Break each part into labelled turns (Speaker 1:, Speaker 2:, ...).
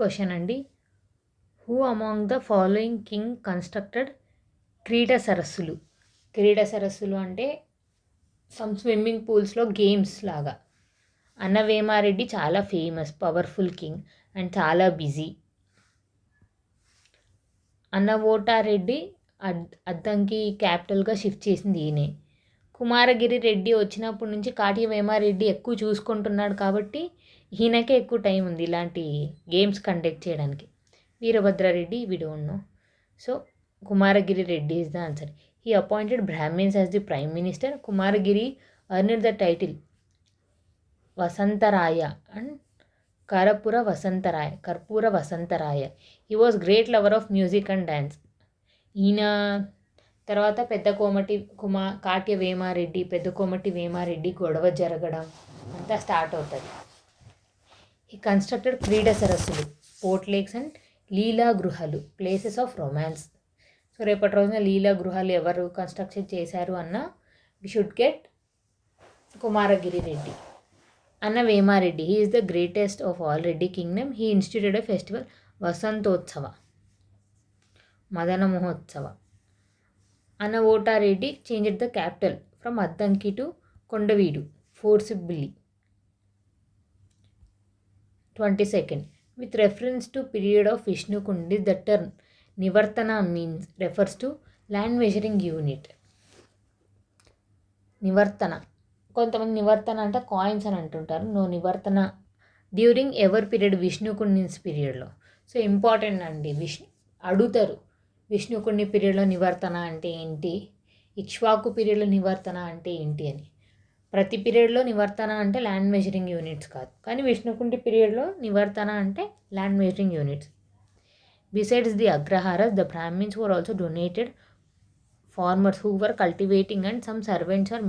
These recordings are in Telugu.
Speaker 1: క్వశ్చన్ అండి. Who among the following king constructed క్రీడా సరస్సులు? క్రీడా సరస్సులు అంటే సమ్ స్విమ్మింగ్ పూల్స్లో గేమ్స్ లాగా. అన్నవేమారెడ్డి చాలా ఫేమస్ పవర్ఫుల్ కింగ్ అండ్ చాలా బిజీ. అన్నవోటారెడ్డి అద్దంకి క్యాపిటల్గా షిఫ్ట్ చేసింది ఈయనే. కుమారగిరి రెడ్డి వచ్చినప్పటి నుంచి కాటి వేమారెడ్డి ఎక్కువ చూసుకుంటున్నాడు కాబట్టి ఈయనకే ఎక్కువ టైం ఉంది ఇలాంటి గేమ్స్ కండక్ట్ చేయడానికి. Veerabhadrareddy we don't know. So Kumaragiri Reddy is the answer. He appointed Brahmins as the prime minister. Kumaragiri earned the title Vasantaraya and Karpura Vasantaraya. He was great lover of music and dance. ఈయన తర్వాత కాట్య వేమారెడ్డి, పెద్ద కోమటి వేమారెడ్డి గొడవ జరగడం అంతా స్టార్ట్ అవుతుంది. ఈ కన్స్ట్రక్టెడ్ క్రీడా సరస్సులు, పోర్ట్ లేక్స్ అండ్ లీలా గృహాలు, ప్లేసెస్ ఆఫ్ రొమాన్స్. సో రేపటి రోజున లీలా గృహాలు ఎవరు కన్స్ట్రక్షన్ చేశారు అన్న we should get Kumaragiri Reddy. Ana Vemareddy, he is the greatest of all Reddy kingdom. He instituted a festival Vasantotsava, Madana Mahotsava. Anavotareddy changed the capital from Addanki to Kondaveedu forcibly. 22nd. With reference to period of Vishnu Kundi, the term Nivartana refers to land measuring unit. నివర్తన, కొంతమంది నివర్తన అంటే కాయిన్స్ అని అంటుంటారు. నివర్తన డ్యూరింగ్ ఎవర్ పీరియడ్? విష్ణుకుండిన్స్ పీరియడ్లో. సో ఇంపార్టెంట్ అండి, అడుగుతారు విష్ణుకుండి పీరియడ్లో నివర్తన అంటే ఏంటి, ఇక్ష్వాకు పీరియడ్లో నివర్తన అంటే ఏంటి అని. ప్రతి పీరియడ్లో నివర్తన అంటే ల్యాండ్ మెజరింగ్ యూనిట్స్ కాదు, కానీ విష్ణుకుండి పీరియడ్లో నివర్తన అంటే land measuring units. Besides the agraharas, the Brahmins were also donated farmers who were cultivating, and some servants are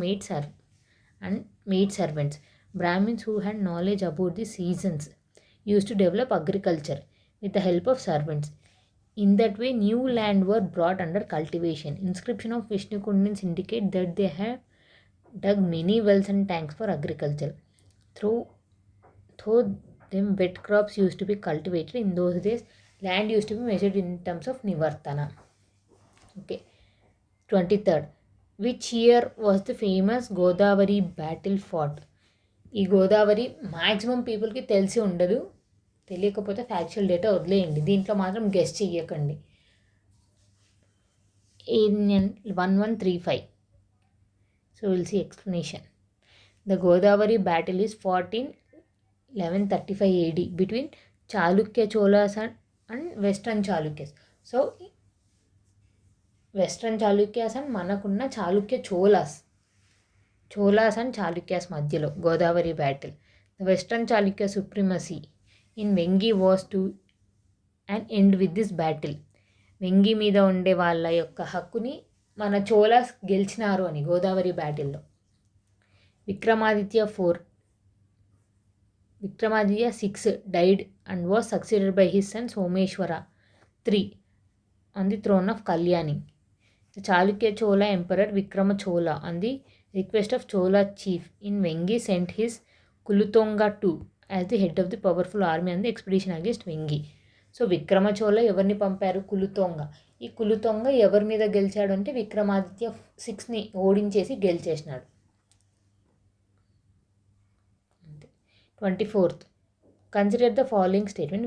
Speaker 1: maid servants. Brahmins who had knowledge about the seasons used to develop agriculture with the help of servants. In that way, new land were brought under cultivation. Inscription of Vishnu Kundins indicate that they have dug many wells and tanks for agriculture. Though them wet crops used to be cultivated in those days, land used to be measured in terms of nivartana. Okay. 23rd. Which year was the famous Godavari battle fought? ఈ గోదావరి మ్యాక్సిమం పీపుల్కి తెలిసి ఉండదు, తెలియకపోతే ఫ్యాక్చువల్ డేటా వదిలేయండి, దీంట్లో మాత్రం గెస్ చెయ్యకండి. 1135. So will see explanation. The Godavari battle is fought in 1135 AD between Chalukya Cholas and western Chalukyas. So western Chalukyas and మనకున్న చాళుక్య చోళాస్ అండ్ చాళుక్యాస్ మధ్యలో Godavari battle. The western Chalukya supremacy in Vengi was to and end with this battle. Vengi మీద ఉండే వాళ్ళ యొక్క హక్కుని మన చోళాస్ గెలిచినారు అని గోదావరి బ్యాటిల్లో. Vikramaditya 6 died and was succeeded by his son Someshwara 3 on the throne of Kalyani. The Chalukya Chola Emperor Vikrama Chola, on the request of Chola chief in Vengi, sent his Kulutonga II as the head of the powerful army on the expedition against Vengi. So Vikrama Chola ఎవరిని పంపారు? కులుతొంగ. ఈ కులుతొంగ ఎవరి మీద గెలిచాడు అంటే విక్రమాదిత్య 6ని ఓడించేసి గెలిచేసినాడు. 24th. Consider the following statement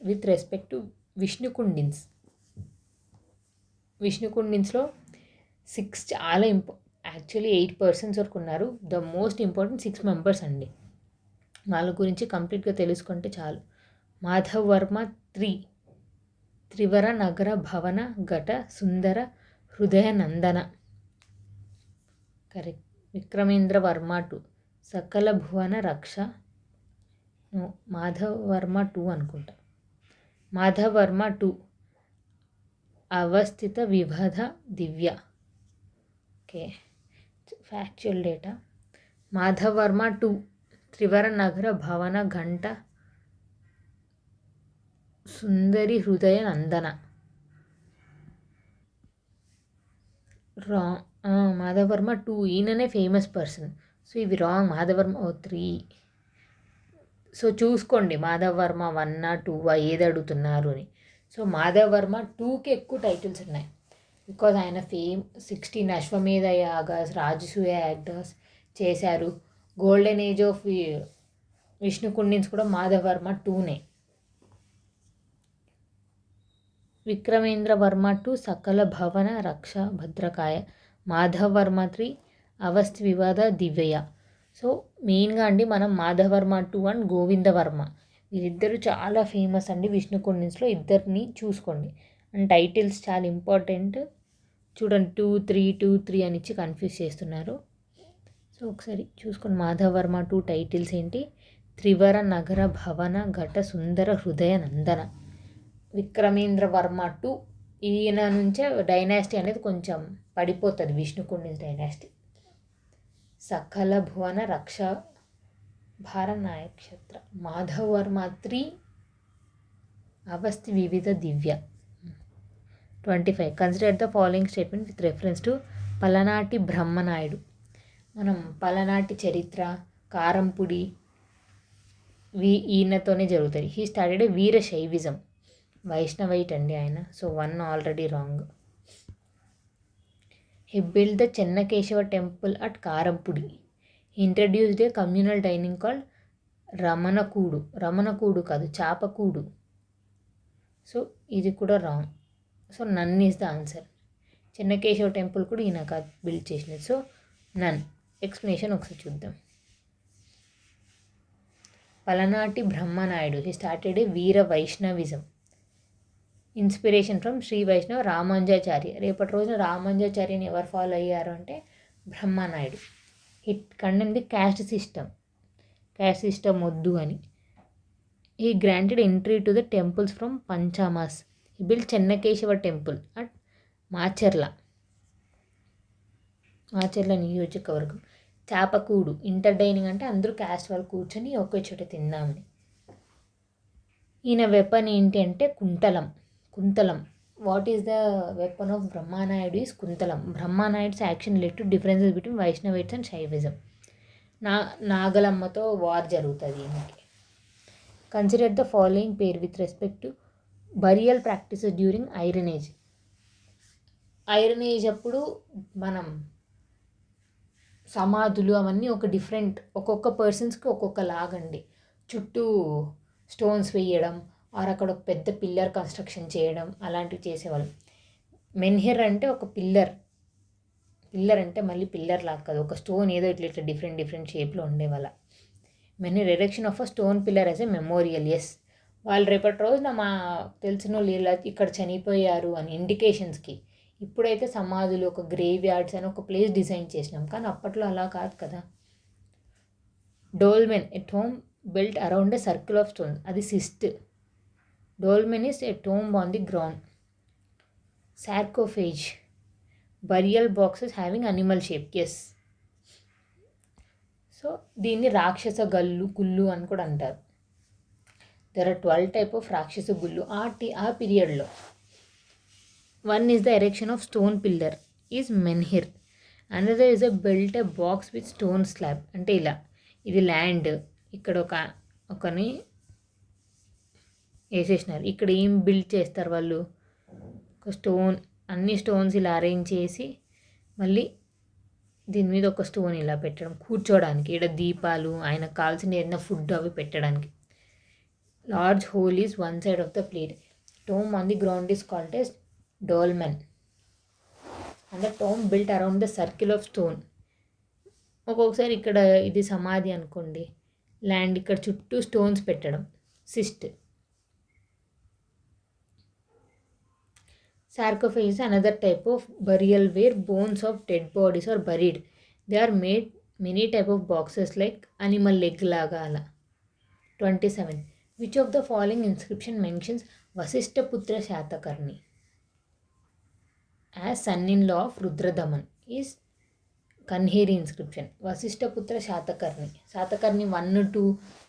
Speaker 1: with respect to Vishnukundins. విష్ణుకుండిన్స్లో 6 చాలా యాక్చువల్లీ 8 persons వరకు ఉన్నారు. ద మోస్ట్ ఇంపార్టెంట్ 6 members అండి, వాళ్ళ గురించి కంప్లీట్గా తెలుసుకుంటే చాలు. మాధవ్ వర్మ 3 త్రివర నగర భవన ఘట సుందర హృదయ నందన. కరెక్ట్. విక్రమేంద్ర వర్మ 2 సకల భువన రక్ష. మాధవ్ వర్మ 2 అనుకుంటా. మాధవ్ వర్మ 2 అవస్థిత విభద దివ్య. Okay, factual data. Madhav Varma 2 త్రివర నగర భవన ఘంట సుందరి హృదయ నందన. రాంగ్. మాధవ్ వర్మ 2 ఈయననే ఫేమస్ పర్సన్. సో ఇది రాంగ్. మాధవ్ వర్మ 3. సో చూసుకోండి మాధవ్ వర్మ 1 2 ఏది అడుగుతున్నారు అని. సో మాధవ్ వర్మ 2కి ఎక్కువ టైటిల్స్ ఉన్నాయి. బికాజ్ ఆయన 16 అశ్వమేధ యాగాస్, రాజసూయ యాగాస్ చేశారు. గోల్డెన్ ఏజ్ ఆఫ్ విష్ణు కుండిన్స్ కూడా మాధవ్ వర్మ 2నే. విక్రమేంద్ర వర్మ 2 సకల భవన రక్ష భద్రకాయ. మాధవ్ వర్మ 3 అవస్థి వివాద దివ్యయ. సో మెయిన్గా అండి మనం మాధవ్ వర్మ 2 అండ్ గోవింద వర్మ వీరిద్దరు చాలా ఫేమస్ అండి విష్ణు కుండిన్స్లో. ఇద్దరిని చూసుకోండి. అండ్ టైటిల్స్ చాలా ఇంపార్టెంట్. చూడండి 2 3 2 3 అని ఇచ్చి కన్ఫ్యూజ్ చేస్తున్నారు. సో ఒకసారి చూసుకోండి మాధవ్ వర్మ 2 టైటిల్స్ ఏంటి. త్రివర నగర భవన ఘట సుందర హృదయ నందన. విక్రమేంద్ర వర్మ 2 ఈయన నుంచే డైనాసిటీ అనేది కొంచెం పడిపోతుంది విష్ణు కుండిన్స్ డైనాసిటీ. సకల భువన రక్ష భార నాయక్షత్ర. మాధవ్ వర్మ 3 అవస్థి వివిధ దివ్య. 25 consider the following statement with reference to Palanati Brahmanaidu. మనం పలనాటి చరిత్ర కారంపుడి ఈయనతోనే జరుగుతుంది. He started a Veera Shaivism. Vaishnavite అండి ఆయన. So 1 already wrong. He build the Chennakesava temple at Karempudi. He introduced a communal dining called Ramanakudu. Ramanakudu కాదు చాపకూడు. సో ఇది కూడా wrong. So none is the answer. Chennakesava temple కూడా ఈయన కాదు బిల్డ్ చేసినది. So none. ఎక్స్ప్లెనేషన్ ఒకసారి చూద్దాం. Palanati Brahmanaidu he started a Veera Vaishnavism. Inspiration from Shri Vaishnava Ramanujacharya. రేపటి రోజున రామానుజాచార్యని ఎవరు ఫాలో అయ్యారు అంటే Brahmanaidu. He condemn the caste system వద్దు అని. He granted entry to the temples from Panchamas. He build Chennakesava temple at Macherla నియోజకవర్గం. చాపకూడు ఇంటర్ డైనింగ్ అంటే అందరూ క్యాస్ట్ వాళ్ళు కూర్చొని ఒకే చోట తిందామని. ఈయన వెపన్ ఏంటి అంటే కుంతలం. What is the weapon of Brahmanaidu is Kuntalam. Brahmanaidu's action led to differences between Vaishnavites and Shaivism. నాగలమ్మతో వార్ జరుగుతుంది ఈయనకి. Consider the following pair with respect to burial practices during iron age. Iron age అప్పుడు మనం సమాధులు అవన్నీ ఒక డిఫరెంట్ ఒక్కొక్క పర్సన్స్కి ఒక్కొక్క లాగండి. చుట్టూ స్టోన్స్ వేయడం ఆర్ అక్కడ ఒక పెద్ద పిల్లర్ కన్స్ట్రక్షన్ చేయడం అలాంటివి చేసేవాళ్ళు. మెన్హిర్ అంటే ఒక పిల్లర్ అంటే మళ్ళీ పిల్లర్ లాగా కాదు, ఒక స్టోన్ ఏదో ఇట్లా డిఫరెంట్ షేప్లో ఉండేవాళ్ళ. Menhir erection of a stone pillar as a memorial. Yes, వాళ్ళు రేపటి రోజున మా తెలిసిన వాళ్ళు ఇలా ఇక్కడ చనిపోయారు అని ఇండికేషన్స్కి. ఇప్పుడైతే సమాధులు ఒక గ్రేవ్ యార్డ్స్ అని ఒక ప్లేస్ డిజైన్ చేసినాం, కానీ అప్పట్లో అలా కాదు కదా. Dolmen at home built around a circle of stones. అది cist. Dolmen is a tomb on the ground. Sarcophagi burial boxes having animal shape. Yes. So దీన్ని రాక్షస గుళ్ళు అని కూడా అంటారు. దెర్ ఆర్ 12 టైప్ ఆఫ్ రాక్షస గుళ్ళు ఆ పీరియడ్లో. One is the erection of stone pillar is menhir. Another is a built a box with stone slab. అంటే ఇలా ఇది ల్యాండ్, ఇక్కడ ఒకని వేసేసినారు. ఇక్కడ ఏం బిల్డ్ చేస్తారు వాళ్ళు, ఒక స్టోన్, అన్ని స్టోన్స్ ఇలా అరేంజ్ చేసి మళ్ళీ దీని మీద ఒక స్టోన్ ఇలా పెట్టడం కూర్చోడానికి. ఇక్కడ దీపాలు, ఆయనకు కావాల్సిన ఏదైనా ఫుడ్ అవి పెట్టడానికి. Large whole is one side of the plate. Tome on the ground is called as dolmen and the tomb built around the circle of stone. ఒక్కొక్కసారి ఇక్కడ ఇది సమాధి అనుకోండి, ల్యాండ్ ఇక్కడ చుట్టూ స్టోన్స్ పెట్టడం cist. Sarcophagi another type of burial where bones of dead bodies are buried. They are made many type of boxes like animal leg లాగా అలా. 27 which of the following inscription mentions Vashishthaputra Satakarni as son-in-law of Rudradaman is Kanheri inscription. Vashishthaputra Satakarni 1 2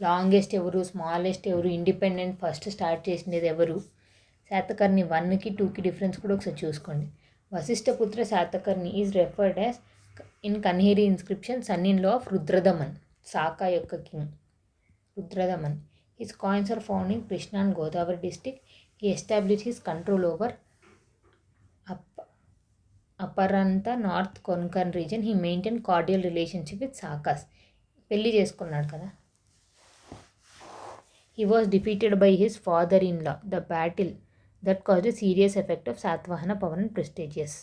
Speaker 1: longest ఎవరు, స్మాలెస్ట్ ఎవరు, ఇండిపెండెంట్ ఫస్ట్ స్టార్ట్ చేసినది ఎవరు. శాతకర్ణి 1కి 2కి డిఫరెన్స్ కూడా ఒకసారి చూసుకోండి. Vashishthaputra Satakarni is referred as in Kanheri inscription son in law of Rudradaman, Saka యొక్క king. Rudradaman. His coins are found in Krishna and Godavari district. He established his control over Aparanta North Konkan region. He maintained cordial relationship with Sakas. పెళ్లి చేసుకున్నాడు కదా. He was defeated by his father-in-law. The battle that caused a serious effect of Satvahana Pavan prestigious.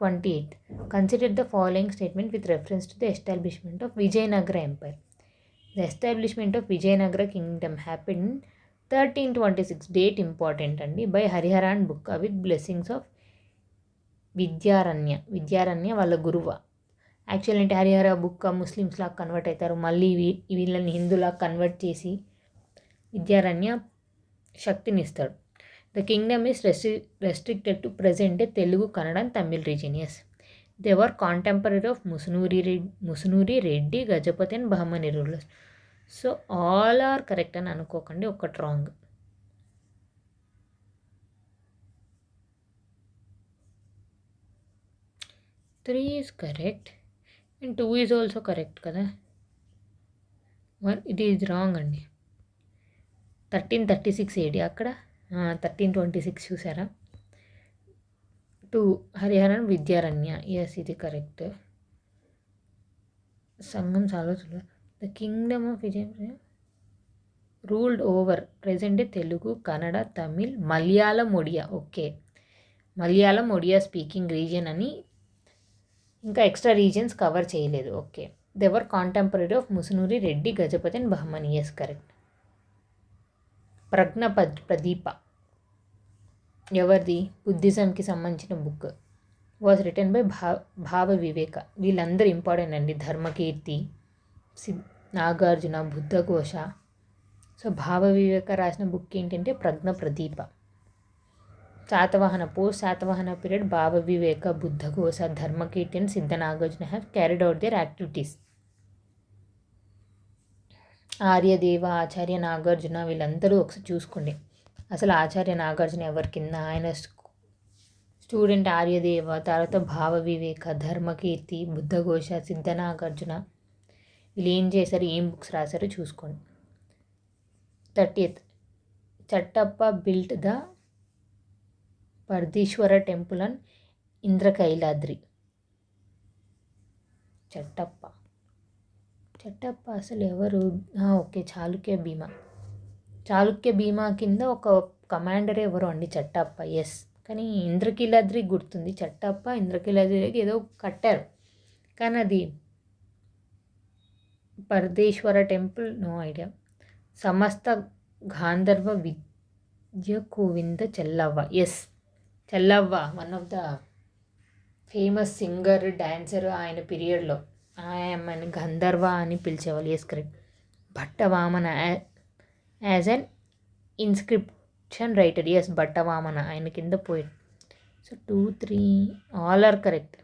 Speaker 1: 28. Consider the following statement with reference to the establishment of Vijayanagara Empire. The establishment of Vijayanagara kingdom happened in 1326. Date important andi by Hariharan Bukka with blessings of Vidyaranya వాళ్ళ గురువ. యాక్చువల్ అంటే హరిహర బుక్క ముస్లిమ్స్లా కన్వర్ట్ అవుతారు, మళ్ళీ వీళ్ళని హిందూలా కన్వర్ట్ చేసి విద్యారణ్య శక్తిని ఇస్తాడు. The kingdom is restricted to present day Telugu, Kannada and Tamil region. Yes, they were contemporary of Musunuri Reddi, Gajapati and Bahmani rulers. So all are correct అని అనుకోకండి, ఒకటి రాంగ్. 3 is correct and 2 is also correct కదా. ఇట్ ఈజ్ రాంగ్ అండి. 1336 ఏడి అక్కడ 1326 చూసారా. 2 హరిహరన్ విద్యారణ్య. ఎస్, ఇది కరెక్ట్. సంగం సాలోచన. The kingdom of Vijaya ruled over present day Telugu, Kannada, Tamil, Malayalam, Odia. Okay, Malayalam Odia speaking region అని, ఇంకా ఎక్స్ట్రా రీజియన్స్ కవర్ చేయలేదు. Okay, they were contemporary of Musunuri Reddi, Gajapati and Bahmani. Yes, correct. Prajna Pradipa ఎవరిది? బుద్ధిజంకి సంబంధించిన బుక్. వాజ్ రిటర్న్ బై భావ వివేక. వీళ్ళందరూ ఇంపార్టెంట్ అండి. ధర్మకీర్తి, నాగార్జున, బుద్ధఘోష. సో భావ వివేక రాసిన బుక్ ఏంటంటే Prajna Pradipa. Satavahana, post Satavahana period Bhava Viveka, Buddhaghosha, Dharmakirti and Siddha Nagarjuna have carried out their activities. Aryadeva, Acharya Nagarjuna వీళ్ళందరూ ఒకసారి చూసుకోండి. అసలు ఆచార్య నాగార్జున ఎవరి కింద? ఆయన స్టూడెంట్ ఆర్యదేవ, తర్వాత భావ వివేక, ధర్మకీర్తి, బుద్ధఘోష, సిద్ధ నాగార్జున వీళ్ళు ఏం చేశారు, ఏం బుక్స్ రాశారో చూసుకోండి. 30th, Chattappa built the Pardeeshwara temple and Indrakiladri. Chattappa అసలు ఎవరు? ఓకే, చాళుక్య భీమా కింద ఒక కమాండర్ ఎవరు అండి? చట్టప్ప. ఎస్, కానీ ఇంద్రకీలాద్రి గుర్తుంది. చట్టప్ప ఇంద్రకీలాద్రికి ఏదో కట్టారు, కానీ అది పరదేశ్వర టెంపుల్, నో ఐడియా. సమస్త గాంధర్వ విద్య Kovinda Chellavva. Yes, Chellavva one of the famous singer, dancer ఆయన పీరియడ్లో. ఆయన గంధర్వ అని పిలిచేవాళ్ళు. Yes, correct. Bhattavamana as an inscription writer. Yes, Bhattavamana ఆయన కింద poet. So 2, 3 all are correct.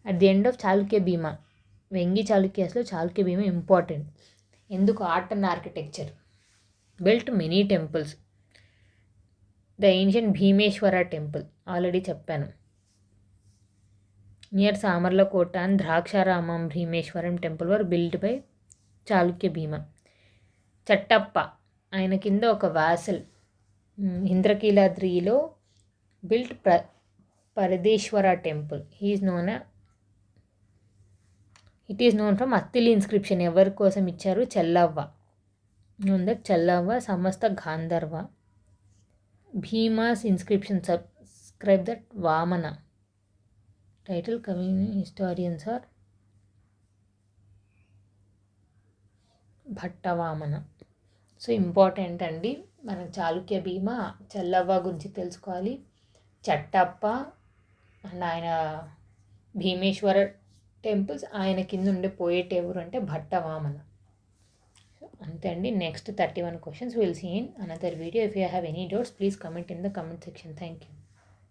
Speaker 1: At the end of Chalukya Bhima, వెంగి చాళుక్యాస్లో చాళుక్య భీమా ఇంపార్టెంట్. ఎందుకు? Art and architecture, built many temples. The ancient Bhimeshwara temple already చెప్పాను. Near Samarlakota and Draksharamam Bhimeshwaram temple were built by Chalukya Bhima. Chattappa ఆయన కింద ఒక వాసల్ ఇంద్రకీలాద్రిలో built Paradeshwara temple. It is known from Attili inscription. ఎవరి కోసం ఇచ్చారు? చెల్లవ్వ. Known that Chellavva. సమస్త గాంధర్వ. Bhima's inscription subscribe that Vamana. Title coming historians are Bhattavamana. So important అండి. మనకు చాళుక్య భీమా, చెల్లవ్వ గురించి తెలుసుకోవాలి. చట్టప్ప అండ్ ఆయన భీమేశ్వర టెంపుల్స్, ఆయన కింద ఉండే పోయేట్ ఎవరు అంటే భట్టవామన. అంతే అండి. Next 31 questions we'll see in another video. If you have any doubts, please comment in the comment section. Thank you.